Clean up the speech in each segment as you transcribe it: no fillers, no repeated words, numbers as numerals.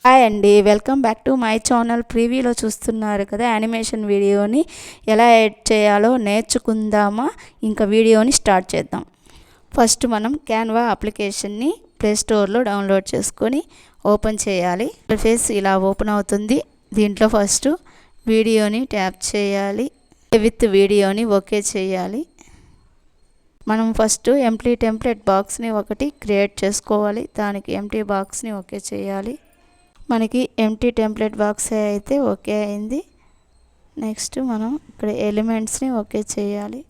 Hi అండి, welcome back to my channel. ప్రీవ్యూలో చూస్తున్నారు కదా, యానిమేషన్ వీడియోని ఎలా ఎడిట్ చేయాలో నేర్చుకుందామా. ఇంకా వీడియోని స్టార్ట్ చేద్దాం. ఫస్ట్ మనం క్యాన్వా అప్లికేషన్ని ప్లే స్టోర్లో డౌన్లోడ్ చేసుకొని ఓపెన్ చేయాలి. ఇంటర్ఫేస్ ఇలా ఓపెన్ అవుతుంది. దీంట్లో ఫస్ట్ వీడియోని ట్యాప్ చేయాలి. విత్ వీడియోని ఓకే చేయాలి. మనం ఫస్ట్ ఎంప్టీ టెంప్లెట్ బాక్స్ని ఒకటి క్రియేట్ చేసుకోవాలి. దానికి ఎంప్టీ బాక్స్ని ఓకే చేయాలి. మనకి ఎంప్టీ టెంప్లెట్ బాక్స్ అయితే ఓకే అయింది. నెక్స్ట్ మనం ఇక్కడ ఎలిమెంట్స్ని ఓకే చేయాలి.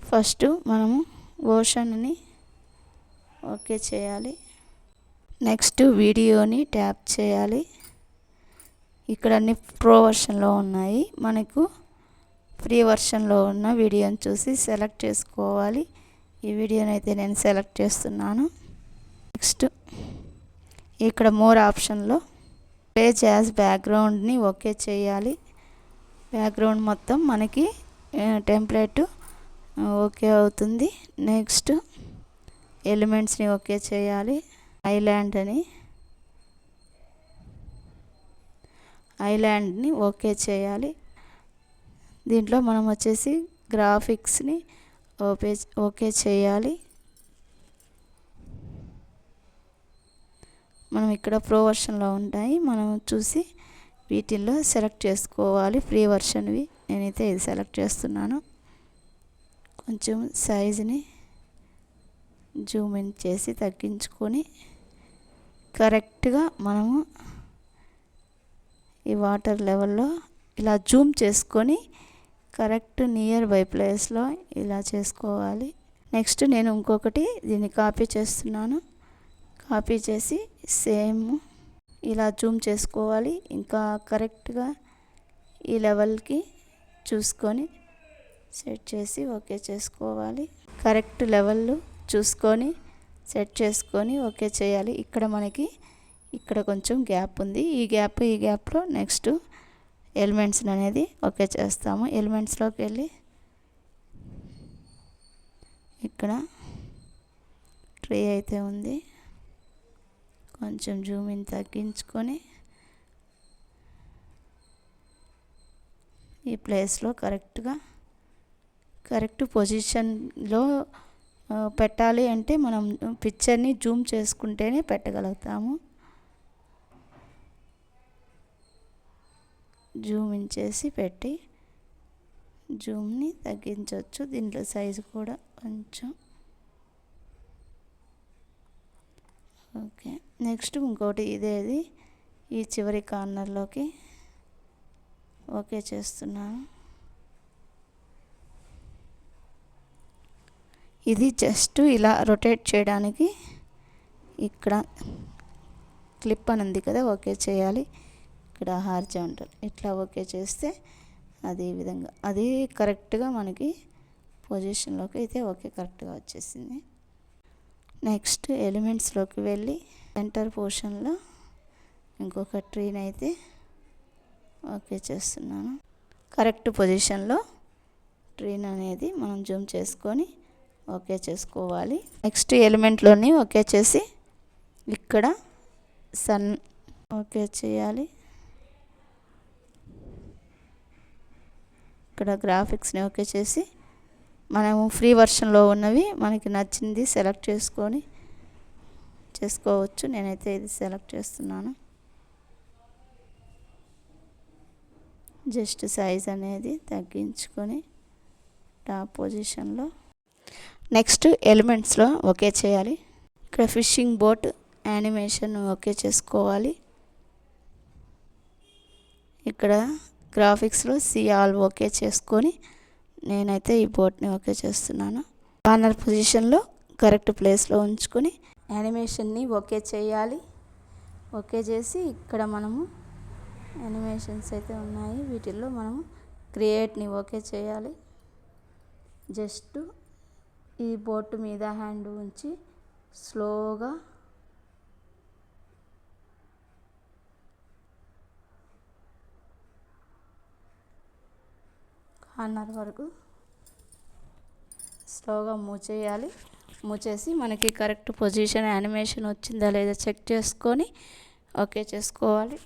ఫస్ట్ మనము ఓషన్ని ఓకే చేయాలి. నెక్స్ట్ వీడియోని ట్యాప్ చేయాలి. ఇక్కడ అన్ని ప్రో వర్షన్లో ఉన్నాయి. మనకు ఫ్రీ వర్షన్లో ఉన్న వీడియోని చూసి సెలెక్ట్ చేసుకోవాలి. ఈ వీడియోని అయితే నేను సెలెక్ట్ చేస్తున్నాను. నెక్స్ట్ ఇక్కడ మోర్ ఆప్షన్లో ప్లేస్ యాజ్ బ్యాక్గ్రౌండ్ని ఓకే చేయాలి. బ్యాక్గ్రౌండ్ మొత్తం మనకి టెంప్లెట్ ఓకే అవుతుంది. నెక్స్ట్ ఎలిమెంట్స్ని ఓకే చేయాలి. ఐలాండ్ని ఓకే చేయాలి. దీంట్లో మనం వచ్చేసి గ్రాఫిక్స్ని ఓకే చేయాలి. మనం ఇక్కడ ప్రో వర్షన్లో ఉంటాయి, మనం చూసి వీటిల్లో సెలెక్ట్ చేసుకోవాలి. ఫ్రీ వర్షన్వి నేనైతే ఇది సెలెక్ట్ చేస్తున్నాను. కొంచెం సైజుని జూమ్ ఇన్ చేసి తగ్గించుకొని కరెక్ట్గా మనము ఈ వాటర్ లెవెల్లో ఇలా జూమ్ చేసుకొని కరెక్ట్ నియర్ బై ప్లేస్లో ఇలా చేసుకోవాలి. నెక్స్ట్ నేను ఇంకొకటి దీన్ని కాపీ చేస్తున్నాను. కాపీ చేసి సేమ్ ఇలా జూమ్ చేసుకోవాలి. ఇంకా కరెక్ట్గా ఈ లెవెల్కి చూసుకొని సెట్ చేసి ఓకే చేసుకోవాలి. కరెక్ట్ లెవెల్ చూసుకొని సెట్ చేసుకొని ఓకే చేయాలి. ఇక్కడ మనకి ఇక్కడ కొంచెం గ్యాప్ ఉంది. ఈ గ్యాప్లో నెక్స్ట్ ఎలిమెంట్స్ అనేది ఓకే చేస్తాము. ఎలిమెంట్స్లోకి వెళ్ళి ఇక్కడ ట్రీ అయితే ఉంది, కొంచెం జూమ్ ఇన్ తగ్గించుకొని ఈ ప్లేస్లో కరెక్ట్ పొజిషన్లో పెట్టాలి. అంటే మనం పిక్చర్ని జూమ్ చేసుకుంటేనే పెట్టగలుగుతాము. జూమ్ ఇన్ చేసి పెట్టి జూమ్ని తగ్గించవచ్చు. దీంట్లో సైజు కూడా కొంచెం ఓకే. నెక్స్ట్ ఇంకోటి ఇదేది ఈ చివరి కార్నర్లోకి ఓకే చేస్తున్నాను. ఇది జస్ట్ ఇలా రొటేట్ చేయడానికి ఇక్కడ క్లిప్ అని ఉంది కదా, ఓకే చేయాలి. ఇక్కడ హారిజాంటల్ ఇట్లా ఓకే చేస్తే అదే విధంగా అది కరెక్ట్గా మనకి పొజిషన్లోకి అయితే ఓకే కరెక్ట్గా వచ్చేసింది. నెక్స్ట్ ఎలిమెంట్స్లోకి వెళ్ళి సెంటర్ పోర్షన్లో ఇంకొక ట్రీని అయితే ఓకే చేస్తున్నాను. కరెక్ట్ పొజిషన్లో ట్రీన్ అనేది మనం జూమ్ చేసుకొని ఓకే చేసుకోవాలి. నెక్స్ట్ ఎలిమెంట్లోని ఓకే చేసి ఇక్కడ సన్ ఓకే చేయాలి. ఇక్కడ గ్రాఫిక్స్ని ఓకే చేసి మనము ఫ్రీ వర్షన్లో ఉన్నవి మనకి నచ్చింది సెలెక్ట్ చేసుకోవచ్చు. నేనైతే ఇది సెలెక్ట్ చేస్తున్నాను. జస్ట్ సైజ్ అనేది తగ్గించుకొని టాప్ పొజిషన్లో నెక్స్ట్ ఎలిమెంట్స్లో ఓకే చేయాలి. ఇక్కడ ఫిషింగ్ బోట్ యానిమేషన్ ఓకే చేసుకోవాలి. ఇక్కడ గ్రాఫిక్స్లో ఆల్ ఓకే చేసుకొని నేనైతే ఈ బోట్ని ఓకే చేస్తున్నాను. కార్నర్ పొజిషన్లో కరెక్ట్ ప్లేస్లో ఉంచుకొని యానిమేషన్ని ఓకే చేయాలి. ఓకే చేసి ఇక్కడ మనము యానిమేషన్స్ అయితే ఉన్నాయి, వీటిల్లో మనము క్రియేట్ని ఓకే చేయాలి. జస్ట్ ఈ బోట్ మీద హ్యాండ్ ఉంచి స్లోగా కార్నర్ వరకు స్లోగా మూవ్ చేయాలి. మూవ్ చేసి మనకి కరెక్ట్ పొజిషన్ యానిమేషన్ వచ్చిందా లేదా చెక్ చేసుకొని ఓకే చేసుకోవాలి.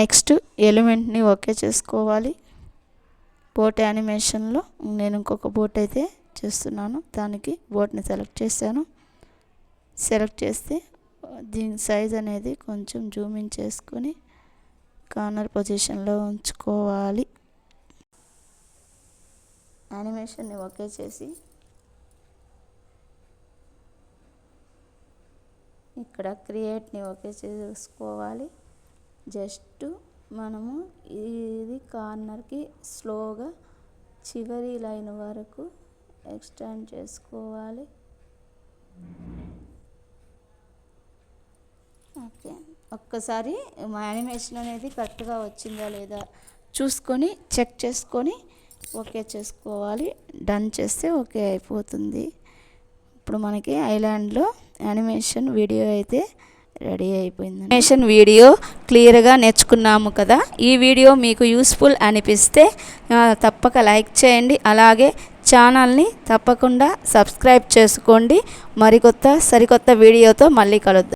నెక్స్ట్ ఎలిమెంట్ని ఓకే చేసుకోవాలి. బోట్ యానిమేషన్లో నేను ఇంకొక బోట్ అయితే చేస్తున్నాను. దానికి బోట్ని సెలెక్ట్ చేశాను. సెలెక్ట్ చేస్తే దీని సైజ్ అనేది కొంచెం జూమ్ ఇన్ చేసుకొని కార్నర్ పొజిషన్లో ఉంచుకోవాలి. యానిమేషన్ని ఓకే చేసి ఇక్కడ క్రియేట్ని ఓకే చేసుకోవాలి. జస్ట్ మనము ఇది కార్నర్కి స్లోగా చివరి లైన్ వరకు ఎక్స్టెండ్ చేసుకోవాలి. ఓకే, ఒక్కసారి మా యానిమేషన్ అనేది కరెక్ట్గా వచ్చిందా లేదా చూసుకొని చెక్ చేసుకొని ఓకే చేసుకోవాలి. డన్ చేస్తే ఓకే అయిపోతుంది. ఇప్పుడు మనకి ఐలాండ్లో యానిమేషన్ వీడియో అయితే రెడీ అయిపోయింది. యానిమేషన్ వీడియో క్లియర్గా నేర్చుకున్నాము కదా. ఈ వీడియో మీకు యూస్ఫుల్ అనిపిస్తే తప్పక లైక్ చేయండి. అలాగే ఛానల్ని తప్పకుండా సబ్స్క్రైబ్ చేసుకోండి. సరికొత్త వీడియోతో మళ్ళీ కలుద్దాం.